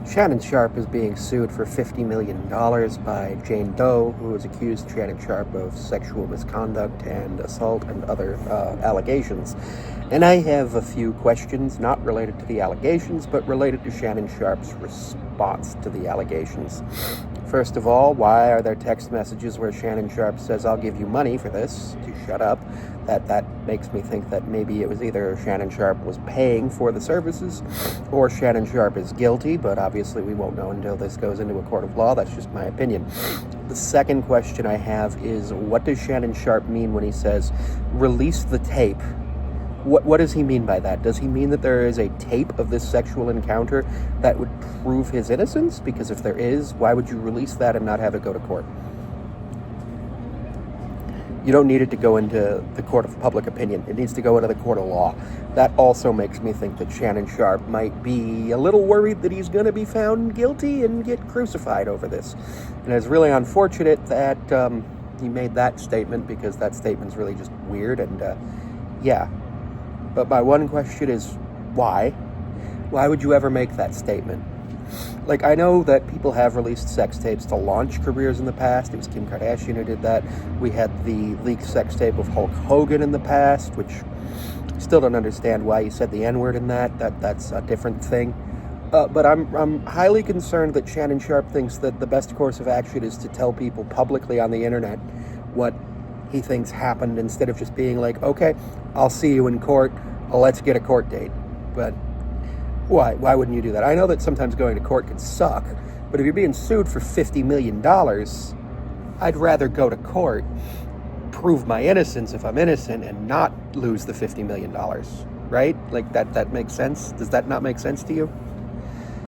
Shannon Sharpe is being sued for $50 million by Jane Doe, who has accused Shannon Sharpe of sexual misconduct and assault and other allegations. And I have a few questions, not related to the allegations, but related to Shannon Sharpe's response to the allegations. First of all, why are there text messages where Shannon Sharpe says, "I'll give you money for this," to shut up? That makes me think that maybe it was either Shannon Sharpe was paying for the services or Shannon Sharpe is guilty, but obviously we won't know until this goes into a court of law. That's just my opinion. The second question I have is, what does Shannon Sharpe mean when he says, "release the tape"? What does he mean by that? Does he mean that there is a tape of this sexual encounter that would prove his innocence? Because if there is, why would you release that and not have it go to court? You don't need it to go into the court of public opinion. It needs to go into the court of law. That also makes me think that Shannon Sharpe might be a little worried that he's going to be found guilty and get crucified over this. And it's really unfortunate that he made that statement, because that statement's really just weird. And yeah. But my one question is, why? Why would you ever make that statement? Like, I know that people have released sex tapes to launch careers in the past. It was Kim Kardashian who did that. We had the leaked sex tape of Hulk Hogan in the past, which I still don't understand why you said the N-word in that. That's a different thing. But I'm highly concerned that Shannon Sharpe thinks that the best course of action is to tell people publicly on the internet what he thinks happened, instead of just being like, "Okay, I'll see you in court. Let's get a court date." But why? Why wouldn't you do that? I know that sometimes going to court can suck, but if you're being sued for $50 million, I'd rather go to court, prove my innocence if I'm innocent, and not lose the $50 million, right? Like, that makes sense? Does that not make sense to you?